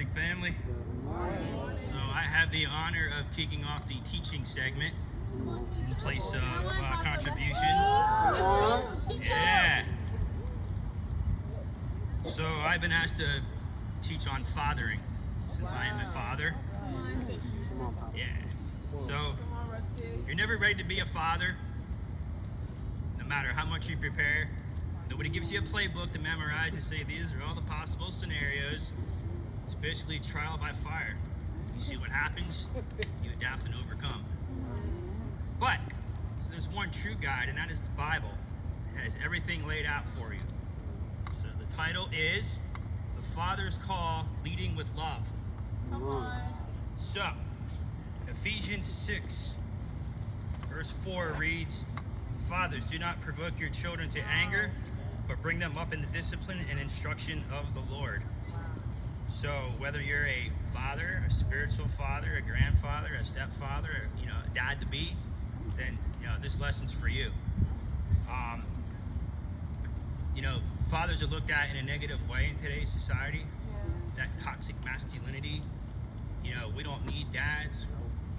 morning, family. So I have the honor of kicking off the teaching segment in place of contribution. Yeah. So I've been asked to teach on fathering since I am a father. Yeah. So you're never ready to be a father, no matter how much you prepare. Nobody gives you a playbook to memorize and say these are all the possible scenarios. It's basically trial by fire. You see what happens, you adapt and overcome. But there's one true guide, and that is the Bible. It has everything laid out for you. So the title is The Father's Call, Leading with Love. Come on. So, Ephesians 6, verse 4 reads, Fathers, do not provoke your children to anger, but bring them up in the discipline and instruction of the Lord. So whether you're a father, a spiritual father, a grandfather, a stepfather, or, a dad to be, then this lesson's for you. Fathers are looked at in a negative way in today's society. That toxic masculinity. We don't need dads.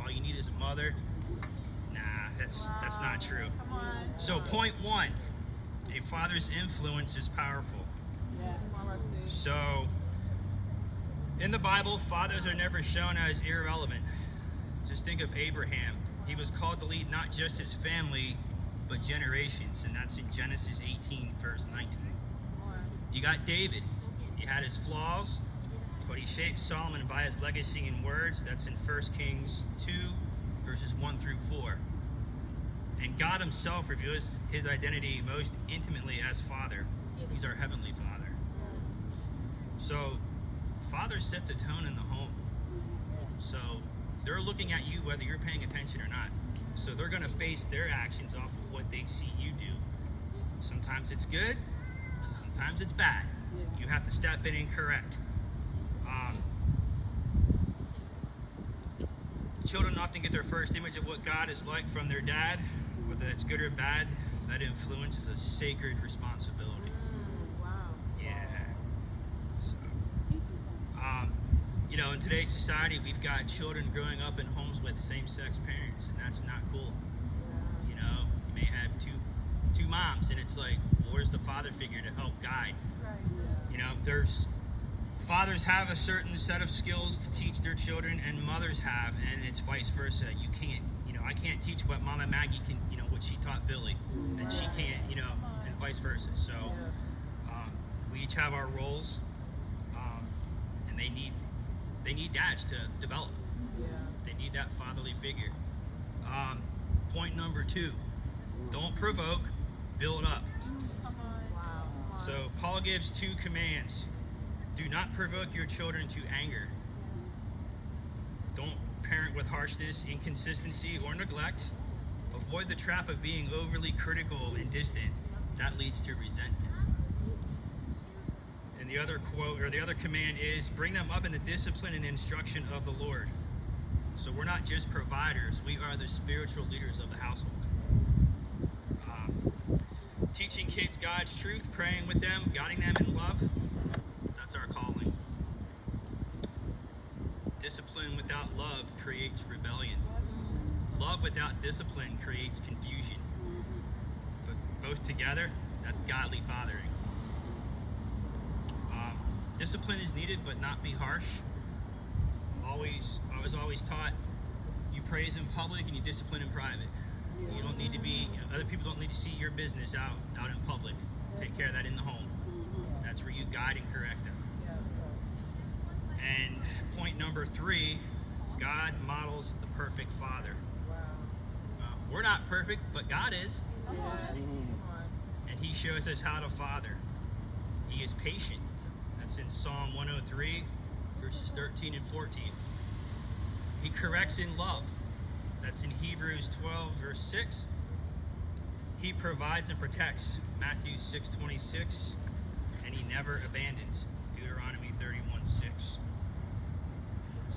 All you need is a mother. Nah, that's not true. So point one, a father's influence is powerful. So in the Bible, fathers are never shown as irrelevant. Just think of Abraham. He was called to lead not just his family, but generations, and that's in Genesis 18, verse 19. You got David. He had his flaws, but he shaped Solomon by his legacy in words. That's in 1 Kings 2, verses 1 through 4. And God himself reveals his identity most intimately as Father. He's our Heavenly Father. So, fathers set the tone in the home. So, they're looking at you whether you're paying attention or not. So, they're going to base their actions off of what they see you do. Sometimes it's good, sometimes it's bad. You have to step in and correct. Children often get their first image of what God is like from their dad. Whether it's good or bad, that influence is a sacred responsibility. Wow. Yeah. So, in today's society, we've got children growing up in homes with same-sex parents, and that's not cool. You may have two moms, and it's like, well, where's the father figure to help guide? Fathers have a certain set of skills to teach their children, and mothers have, and it's vice versa. You can't, I can't teach what Mama Maggie can, what she taught Billy, and she can't, and vice versa. So we each have our roles, and they need dads to develop. They need that fatherly figure. Point number 2, don't provoke, build up. So Paul gives 2 commands. Do not provoke your children to anger. Don't parent with harshness, inconsistency, or neglect. Avoid the trap of being overly critical and distant. That leads to resentment. And the other quote, or the other command is, bring them up in the discipline and instruction of the Lord. So we're not just providers, we are the spiritual leaders of the household. Teaching kids God's truth, praying with them, guiding them in love, that's our calling. Discipline without love creates rebellion. Love without discipline creates confusion. But both together, that's godly fathering. Discipline is needed, but not be harsh. I was always taught, you praise in public and you discipline in private. You don't need to be, other people don't need to see your business out in public. Take care of that in the home. That's where you guide and correct them. And point number 3, God models the perfect father. We're not perfect, but God is. And he shows us how to father. He is patient. That's in Psalm 103, verses 13 and 14. He corrects in love. That's in Hebrews 12, verse 6. He provides and protects, Matthew 6:26. And he never abandons, Deuteronomy 31:6.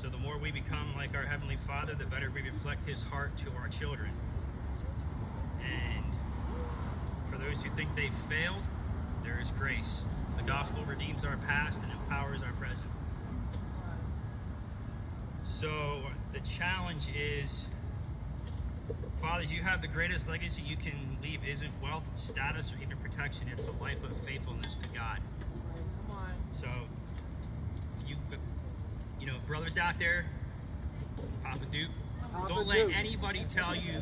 So the more we become like our Heavenly Father, the better we reflect his heart to our children. And for those who think they've failed, there is grace. The gospel redeems our past and empowers our present. So the challenge is, fathers, you have the greatest legacy you can leave isn't wealth, status, or even protection. It's a life of faithfulness to God. Come on. So, you know, brothers out there, Papa Duke, don't let anybody tell you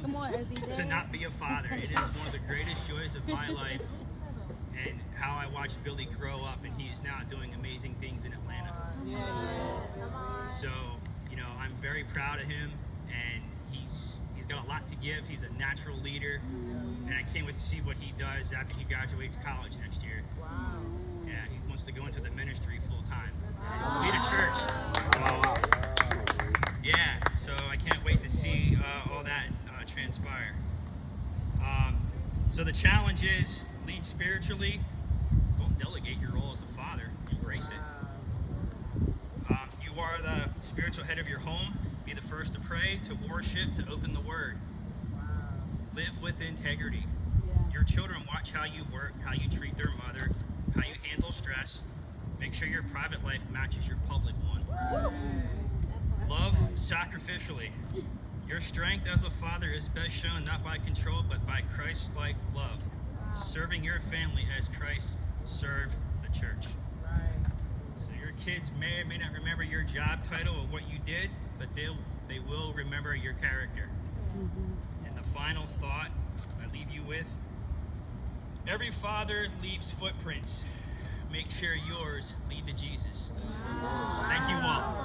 to not be a father. It is one of the greatest joys of my life, and how I watched Billy grow up, and he is now doing amazing things in Atlanta. So, you know, I'm very proud of him, and he's got a lot to give. He's a natural leader, and I can't wait to see what he does after he graduates college next year. Wow. Yeah, he wants to go into the ministry full time, lead a church. So, yeah, so I can't wait to see all that transpire. So the challenge is lead spiritually. Don't delegate your role as a father. Embrace it. You are the spiritual head of your home. Be the first to pray, to worship, to open the word. Live with integrity. Your children watch how you work, how you treat their mother, how you handle stress. Make sure your private life matches your public one. Love sacrificially. Your strength as a father is best shown not by control, but by Christ-like love. Serving your family as Christ served the church. So your kids may or may not remember your job title or what you did, but they will remember your character. And the final thought I leave you with: every father leaves footprints. Make sure yours lead to Jesus. Thank you all.